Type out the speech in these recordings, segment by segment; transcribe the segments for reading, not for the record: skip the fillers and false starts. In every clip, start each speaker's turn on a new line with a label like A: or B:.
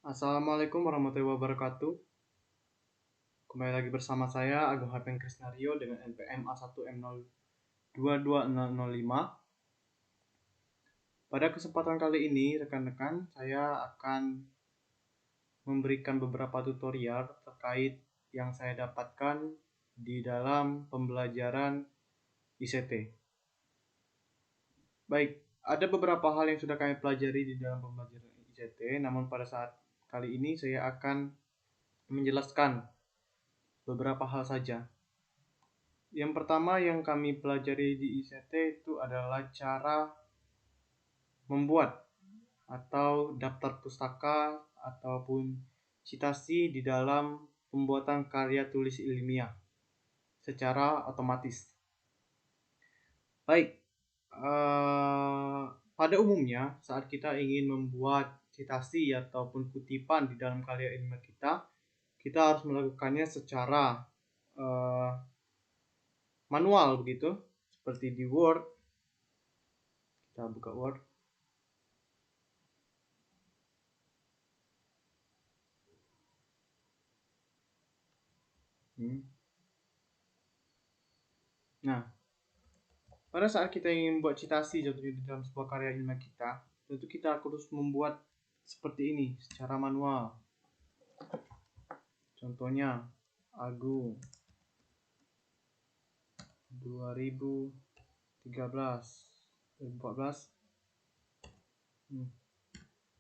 A: Assalamualaikum warahmatullahi wabarakatuh. Kembali lagi bersama saya Agung Hapen Krisnario dengan NPM A1M022005. Pada kesempatan kali ini, rekan-rekan, saya akan memberikan beberapa tutorial terkait yang saya dapatkan di dalam pembelajaran ICT. Baik, ada beberapa hal yang sudah kami pelajari di dalam pembelajaran ICT, namun pada saat kali ini saya akan menjelaskan beberapa hal saja. Yang pertama yang kami pelajari di ICT itu adalah cara membuat atau daftar pustaka ataupun citasi di dalam pembuatan karya tulis ilmiah secara otomatis. Baik, pada umumnya saat kita ingin membuat citasi ataupun kutipan di dalam karya ilmiah kita harus melakukannya secara manual begitu, seperti di Word. Kita buka Word. Nah, pada saat kita ingin membuat citasi di dalam sebuah karya ilmiah kita, tentu kita harus membuat seperti ini secara manual. Contohnya, Agung 2014.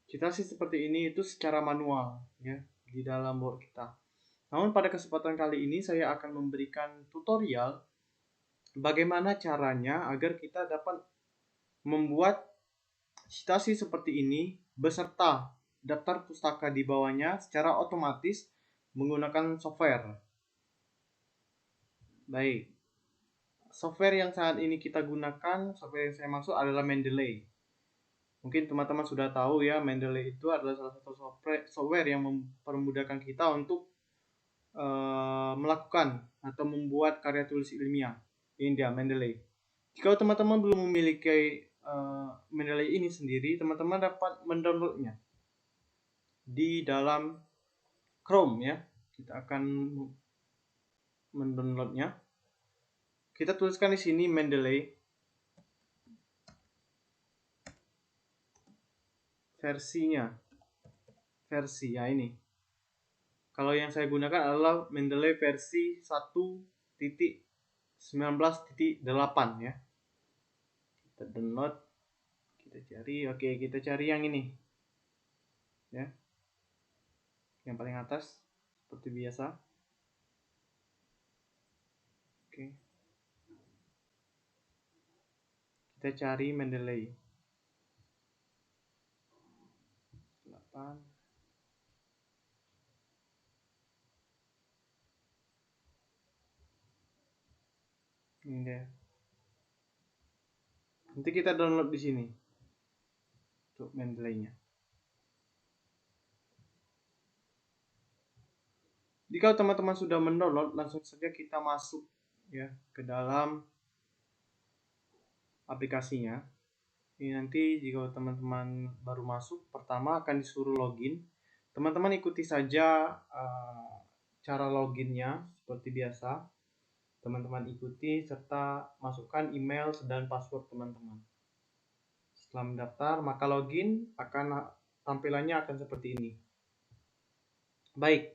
A: Citasi seperti ini itu secara manual ya di dalam Word kita. Namun pada kesempatan kali ini saya akan memberikan tutorial bagaimana caranya agar kita dapat membuat citasi seperti ini beserta daftar pustaka di bawahnya secara otomatis menggunakan software. Baik, software yang saat ini kita gunakan, software yang saya maksud adalah Mendeley. Mungkin teman-teman sudah tahu ya, Mendeley itu adalah salah satu software yang mempermudahkan kita untuk melakukan atau membuat karya tulis ilmiah. Ini dia Mendeley. Jika teman-teman belum memiliki Mendeley ini sendiri, teman-teman dapat mendownloadnya di dalam Chrome ya. Kita akan mendownloadnya. Kita tuliskan di sini Mendeley versi ya ini. Kalau yang saya gunakan adalah Mendeley versi 1.19.8 ya. Kita download, kita cari, oke kita cari yang ini ya, yang paling atas seperti biasa. Oke, kita cari Mendeley 8. Ini dia. Nanti kita download di sini untuk Mendeley-nya. Jika teman-teman sudah mendownload, langsung saja kita masuk ya ke dalam aplikasinya. Ini nanti jika teman-teman baru masuk, pertama akan disuruh login. Teman-teman ikuti saja cara loginnya seperti biasa. Teman-teman ikuti serta masukkan email dan password teman-teman. Setelah mendaftar, maka login tampilannya akan seperti ini. Baik,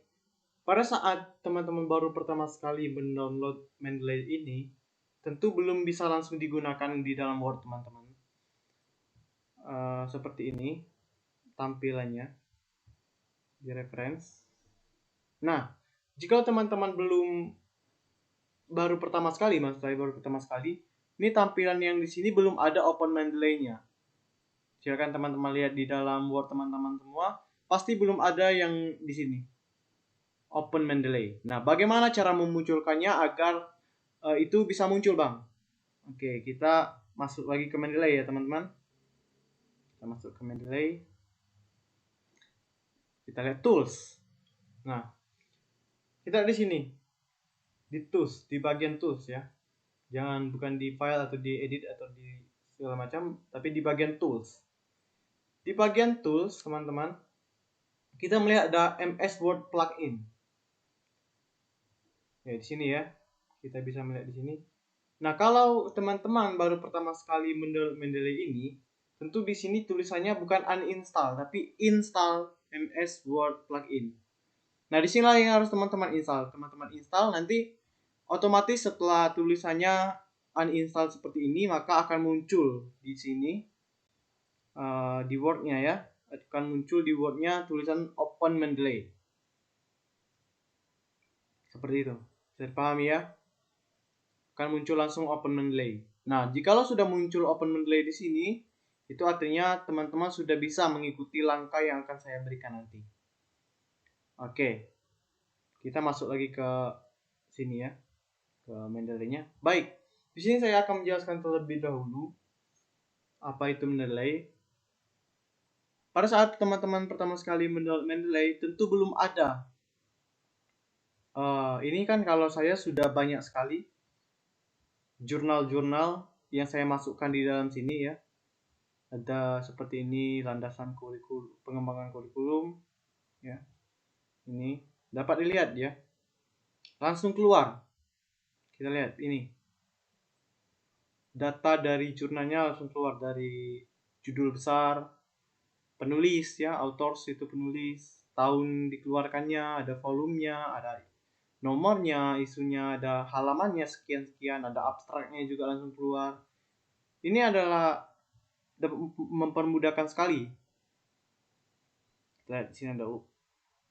A: pada saat teman-teman baru pertama sekali mendownload Mendeley ini, tentu belum bisa langsung digunakan di dalam Word teman-teman. Seperti ini tampilannya di reference. Nah, jika teman-teman baru pertama sekali, ini tampilan yang di sini belum ada open Mendeley-nya. Silakan teman-teman lihat di dalam Word teman-teman semua, pasti belum ada yang di sini open Mendeley. Nah, bagaimana cara memunculkannya agar itu bisa muncul, Bang? Oke, kita masuk lagi ke Mendeley ya, teman-teman. Kita masuk ke Mendeley. Kita lihat tools. Nah, kita di sini di tools, di bagian tools ya. Bukan di file atau di edit atau di segala macam, tapi di bagian tools. Di bagian tools, teman-teman, kita melihat ada MS Word plugin. Ya, di sini ya. Kita bisa melihat di sini. Nah, kalau teman-teman baru pertama sekali Mendeley ini, tentu di sini tulisannya bukan uninstall, tapi install MS Word plugin. Nah, di sinilah yang harus teman-teman install. Teman-teman install, nanti otomatis setelah tulisannya uninstall seperti ini, maka akan muncul di sini di Word-nya ya. Akan muncul di Word-nya tulisan Open Mendeley. Seperti itu. Bisa dipahami ya? Akan muncul langsung Open Mendeley. Nah, jikalau sudah muncul Open Mendeley di sini, itu artinya teman-teman sudah bisa mengikuti langkah yang akan saya berikan nanti. Oke, kita masuk lagi ke sini ya, ke Mendeley-nya. Baik, di sini saya akan menjelaskan terlebih dahulu apa itu Mendeley. Pada saat teman-teman pertama sekali Mendeley, tentu belum ada. Ini kan kalau saya sudah banyak sekali jurnal-jurnal yang saya masukkan di dalam sini ya. Ada seperti ini landasan kurikulum, pengembangan kurikulum ya. Ini dapat dilihat ya. Langsung keluar. Kita lihat ini. Data dari jurnalnya langsung keluar dari judul besar, penulis ya, authors itu penulis, tahun dikeluarkannya, ada volumenya, ada nomornya, isunya, ada halamannya sekian-sekian, ada abstraknya juga langsung keluar. Ini adalah mempermudahkan sekali. Lihat di sini ada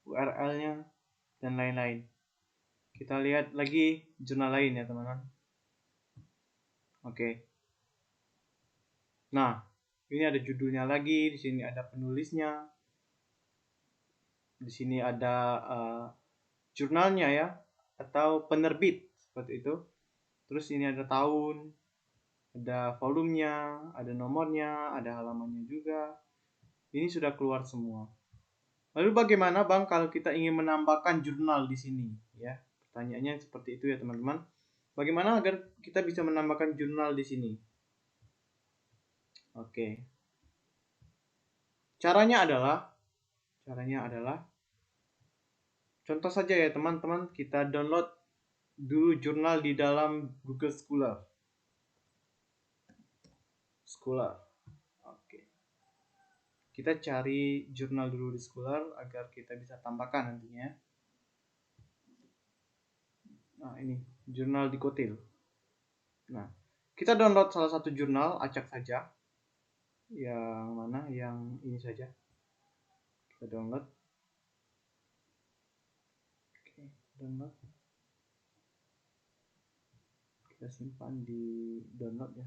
A: URL-nya dan lain-lain. Kita lihat lagi jurnal lain ya teman-teman. Oke. Nah, ini ada judulnya lagi, di sini ada penulisnya, di sini ada jurnalnya ya, atau penerbit seperti itu. Terus ini ada tahun, ada volumenya, ada nomornya, ada halamannya juga. Ini sudah keluar semua. Lalu bagaimana Bang kalau kita ingin menambahkan jurnal di sini ya? Pertanyaannya seperti itu ya teman-teman. Bagaimana agar kita bisa menambahkan jurnal di sini? Oke. Caranya adalah contoh saja ya teman-teman, kita download dulu jurnal di dalam Google Scholar. Oke. Kita cari jurnal dulu di Scholar agar kita bisa tambahkan nantinya. Nah, ini jurnal di Kotil. Nah, kita download salah satu jurnal, acak saja. Yang mana? Yang ini saja. Kita download. Oke, download. Kita simpan di download ya.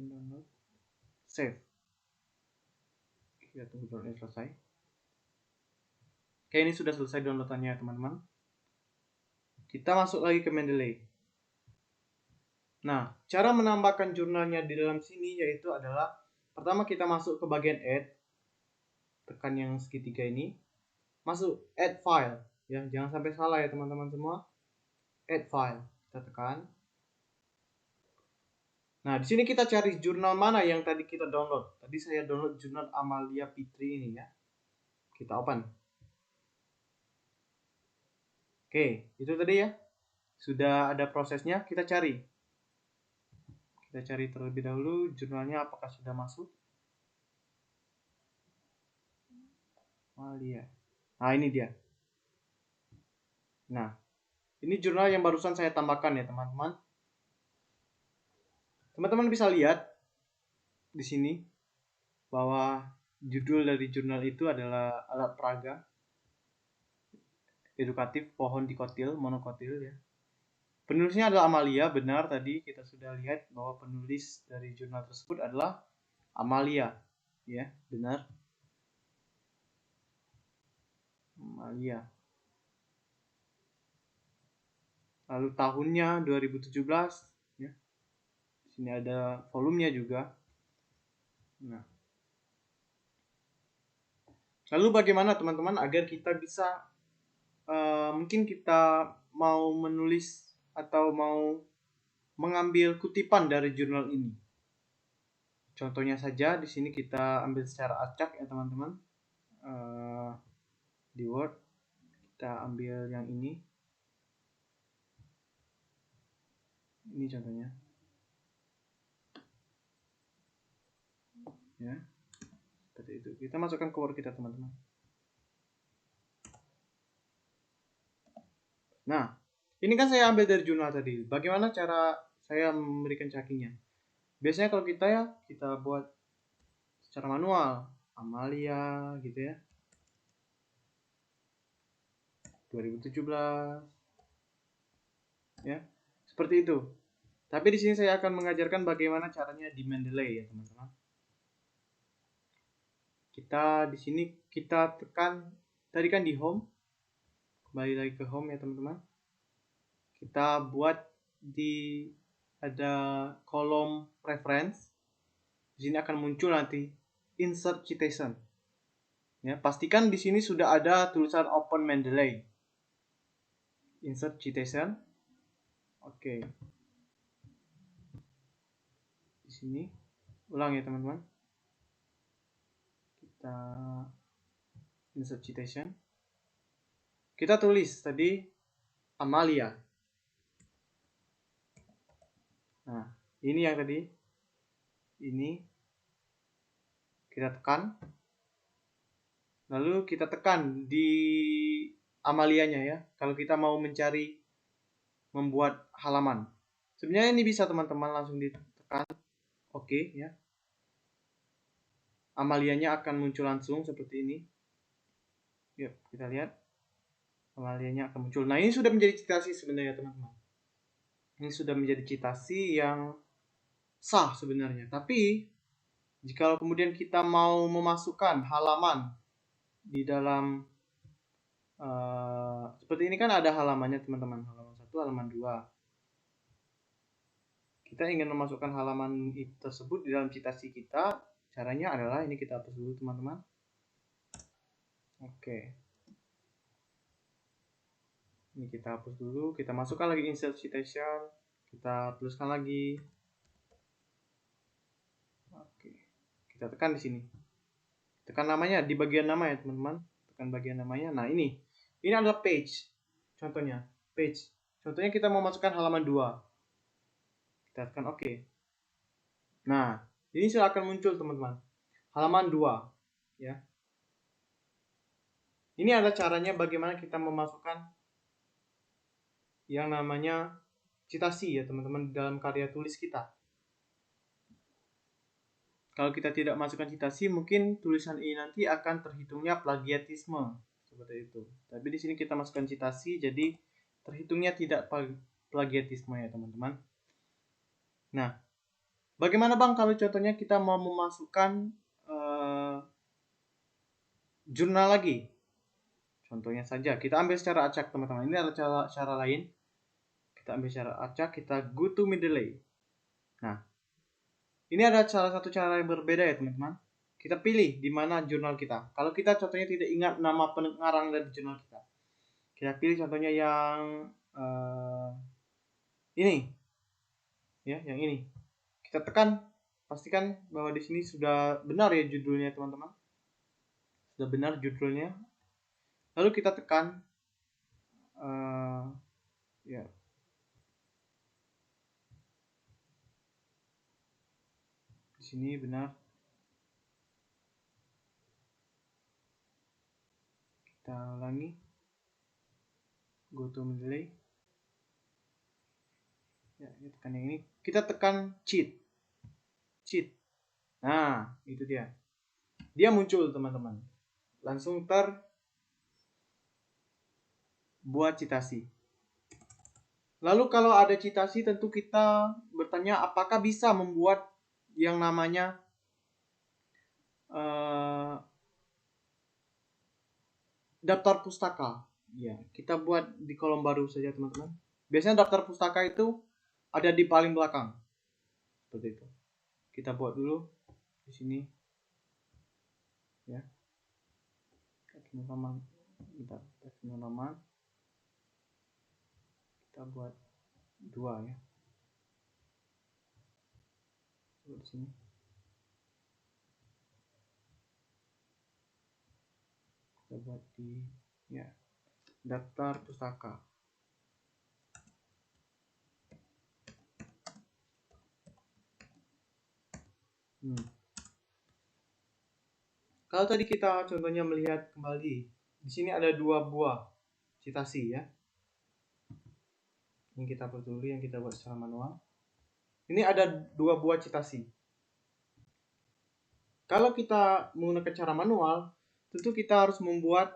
A: Download. Save. Kita tunggu downloadnya selesai. Oke, ini sudah selesai downloadannya teman-teman. Kita masuk lagi ke Mendeley. Nah, cara menambahkan jurnalnya di dalam sini yaitu adalah pertama kita masuk ke bagian add, tekan yang segitiga ini, masuk add file ya, jangan sampai salah ya teman-teman semua. Add file, kita tekan. Nah, di sini kita cari jurnal mana yang tadi kita download. Tadi saya download jurnal Amalia Fitri ini ya. Kita open. Oke, itu tadi ya. Sudah ada prosesnya, kita cari. Kita cari terlebih dahulu jurnalnya apakah sudah masuk. Amalia. Nah, ini dia. Nah, ini jurnal yang barusan saya tambahkan ya, teman-teman. Teman-teman bisa lihat di sini bahwa judul dari jurnal itu adalah Alat Peraga Edukatif Pohon di Kotil, Monokotil ya. Penulisnya adalah Amalia, benar tadi kita sudah lihat bahwa penulis dari jurnal tersebut adalah Amalia. Ya, benar. Amalia. Lalu tahunnya 2017 ya. Di sini ada volumenya juga. Nah. Lalu bagaimana teman-teman agar kita bisa mungkin kita mau menulis atau mau mengambil kutipan dari jurnal ini. Contohnya saja di sini kita ambil secara acak ya teman-teman. di Word kita ambil yang ini contohnya ya, seperti itu. Kita masukkan ke Word kita, teman-teman. Nah, ini kan saya ambil dari jurnal tadi. Bagaimana cara saya memberikan checkingnya? Biasanya kalau kita buat secara manual, Amalia gitu ya, 2017 ya, seperti itu. Tapi di sini saya akan mengajarkan bagaimana caranya di Mendeley ya, teman-teman. Kita di sini kita tekan tadi kan di home, kembali lagi ke home ya, teman-teman. Kita buat di ada kolom reference. Di sini akan muncul nanti insert citation. Ya, pastikan di sini sudah ada tulisan Open Mendeley. Insert citation. Oke. Di sini ulang ya, teman-teman. Kita insert citation. Kita tulis tadi Amalia. Nah, ini yang tadi. Ini kita tekan. Lalu kita tekan di Amalianya ya. Kalau kita mau mencari membuat halaman. Sebenarnya ini bisa teman-teman langsung ditekan. Oke ya. Amalianya akan muncul langsung seperti ini. Yuk, kita lihat. Amalianya akan muncul. Nah, ini sudah menjadi citasi sebenarnya, teman-teman. Ini sudah menjadi citasi yang sah sebenarnya. Tapi jika kemudian kita mau memasukkan halaman di dalam seperti ini kan ada halamannya, teman-teman. Halaman 1, halaman 2. Kita ingin memasukkan halaman tersebut di dalam citasi kita. Caranya adalah ini kita hapus dulu, teman-teman. Oke. Ini kita hapus dulu. Kita masukkan lagi insert citation. Kita tuliskan lagi. Oke. Kita tekan di sini. Tekan namanya di bagian nama ya, teman-teman. Tekan bagian namanya. Nah, ini adalah page. Contohnya, page. Contohnya kita mau masukkan halaman 2. Kita tekan OK. Nah, ini sudah akan muncul, teman-teman. Halaman 2, ya. Ini adalah caranya bagaimana kita memasukkan yang namanya citasi ya, teman-teman, dalam karya tulis kita. Kalau kita tidak masukkan citasi, mungkin tulisan ini nanti akan terhitungnya plagiatisme seperti itu. Tapi di sini kita masukkan citasi, jadi terhitungnya tidak plagiatisme ya, teman-teman. Nah, bagaimana Bang kalau contohnya kita mau memasukkan jurnal lagi? Contohnya saja, kita ambil secara acak, teman-teman. Ini adalah cara lain. Kita ambil secara acak, kita go to Mendeley. Nah, ini ada salah satu cara yang berbeda ya, teman-teman. Kita pilih di mana jurnal kita. Kalau kita contohnya tidak ingat nama pengarang dari jurnal kita, kita pilih contohnya yang ini, ya, yang ini. Kita tekan, pastikan bahwa di sini sudah benar ya judulnya, teman-teman. Sudah benar judulnya. Lalu kita tekan, ya. Di sini benar. Kita ulangi. Go to Mendeley. Ya, ini tekan yang ini. Kita tekan cheat. Nah, itu dia. Dia muncul, teman-teman. Langsung buat citasi. Lalu kalau ada citasi, tentu kita bertanya apakah bisa membuat yang namanya daftar pustaka. Ya, kita buat di kolom baru saja, teman-teman. Biasanya daftar pustaka itu ada di paling belakang. Seperti itu. Kita buat dulu di sini. Ya. Halaman. Bentar, halaman. Kita buat 2 ya. Di sini. Kita buat di ya daftar pustaka. Kalau tadi kita contohnya melihat kembali, di sini ada 2 buah citasi ya. Yang kita buat dulu, yang kita buat secara manual. Ini ada 2 buah citasi. Kalau kita menggunakan cara manual, tentu kita harus membuat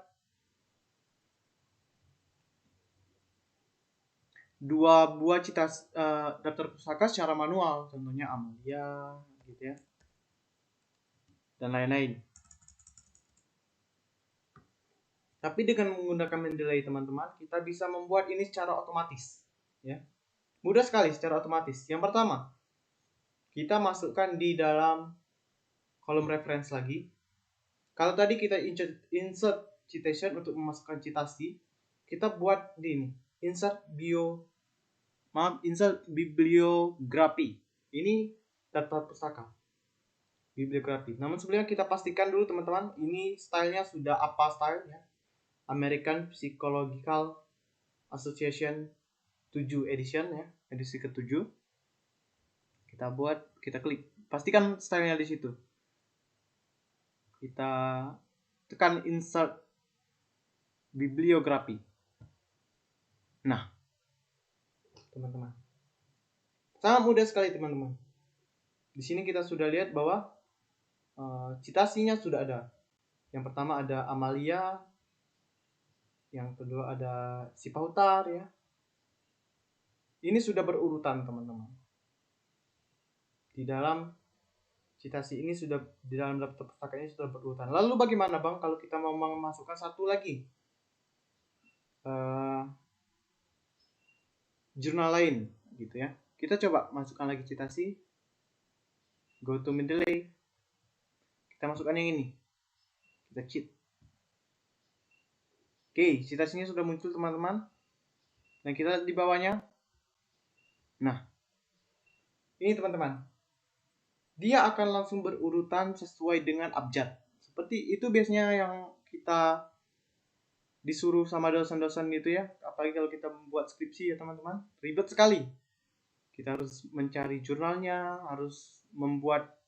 A: 2 buah daftar pustaka secara manual, contohnya Amalia gitu ya, dan lain-lain. Tapi dengan menggunakan Mendeley teman-teman, kita bisa membuat ini secara otomatis ya. Mudah sekali secara otomatis. Yang pertama, kita masukkan di dalam kolom reference lagi. Kalau tadi kita insert citation untuk memasukkan citasi, kita buat di ini, insert bibliografi. Ini daftar pustaka. Bibliografi. Namun sebelumnya kita pastikan dulu teman-teman, ini stylenya sudah apa stylenya? American Psychological Association 7 edition ya, edisi ke-7. Kita klik. Pastikan stylenya di situ. Kita tekan insert bibliografi. Nah, teman-teman, sangat mudah sekali teman-teman. Di sini kita sudah lihat bahwa citasinya sudah ada. Yang pertama ada Amalia, yang kedua ada si Pautar ya. Ini sudah berurutan teman-teman. Di dalam citasi ini sudah, di dalam daftar pustaka ini sudah berurutan. Lalu bagaimana Bang kalau kita mau memasukkan satu lagi jurnal lain gitu ya? Kita coba masukkan lagi citasi. Go to Mendeley. Kita masukkan yang ini. Kita cheat. Oke, citasinya sudah muncul teman-teman. Dan kita di bawahnya. Nah, ini teman-teman. Dia akan langsung berurutan sesuai dengan abjad. Seperti itu biasanya yang kita disuruh sama dosen-dosen gitu ya. Apalagi kalau kita membuat skripsi ya teman-teman. Ribet sekali. Kita harus mencari jurnalnya, harus membuat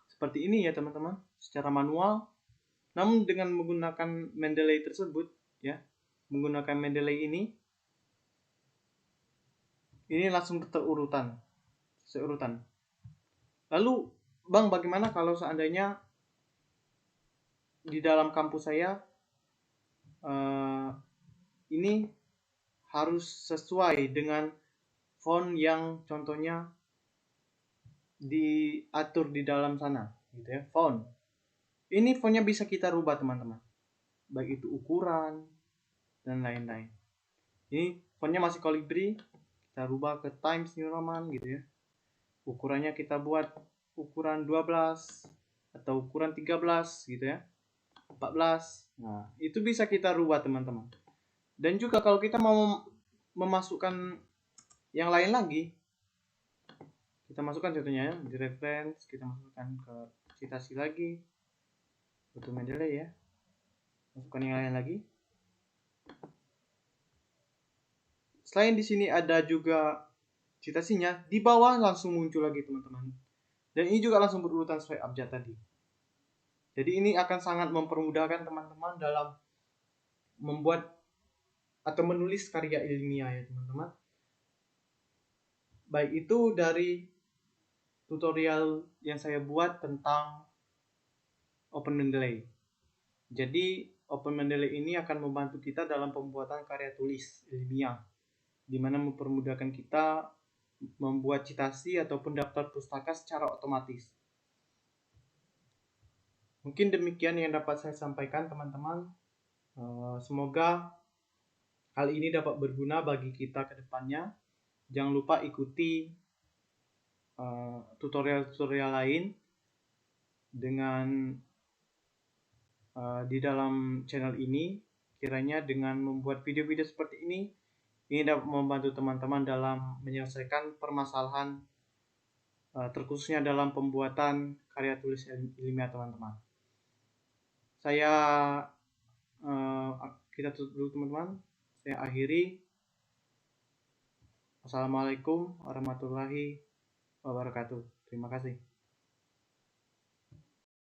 A: seperti ini ya teman-teman, secara manual. Namun dengan menggunakan Mendeley tersebut ya, menggunakan Mendeley ini langsung terurutan, seurutan. Lalu Bang, bagaimana kalau seandainya di dalam kampus saya ini harus sesuai dengan font yang contohnya diatur di dalam sana gitu ya, font. Ini fontnya bisa kita rubah teman-teman, baik itu ukuran dan lain-lain. Ini fontnya masih Calibri, kita rubah ke Times New Roman gitu ya. Ukurannya kita buat ukuran 12 atau ukuran 13 gitu ya, 14. Nah, itu bisa kita rubah teman-teman. Dan juga kalau kita mau memasukkan yang lain lagi, kita masukkan contohnya ya, di reference, kita masukkan ke citasi lagi, untuk Mendeley ya, masukkan yang lain lagi. Selain di sini ada juga citasinya, di bawah langsung muncul lagi teman-teman. Dan ini juga langsung berurutan sesuai abjad tadi. Jadi ini akan sangat mempermudahkan teman-teman dalam membuat atau menulis karya ilmiah ya teman-teman. Baik itu dari tutorial yang saya buat tentang Open Mendeley. Jadi Open Mendeley ini akan membantu kita dalam pembuatan karya tulis ilmiah, di mana mempermudahkan kita membuat citasi ataupun daftar pustaka secara otomatis. Mungkin demikian yang dapat saya sampaikan teman-teman. Semoga hal ini dapat berguna bagi kita ke depannya. Jangan lupa ikuti tutorial-tutorial lain dengan di dalam channel ini. Kiranya dengan membuat video-video seperti ini dapat membantu teman-teman dalam menyelesaikan permasalahan terkhususnya dalam pembuatan karya tulis ilmiah teman-teman. Saya kita tutup dulu teman-teman. Saya akhiri. Assalamualaikum warahmatullahi wabarakatuh. Terima kasih.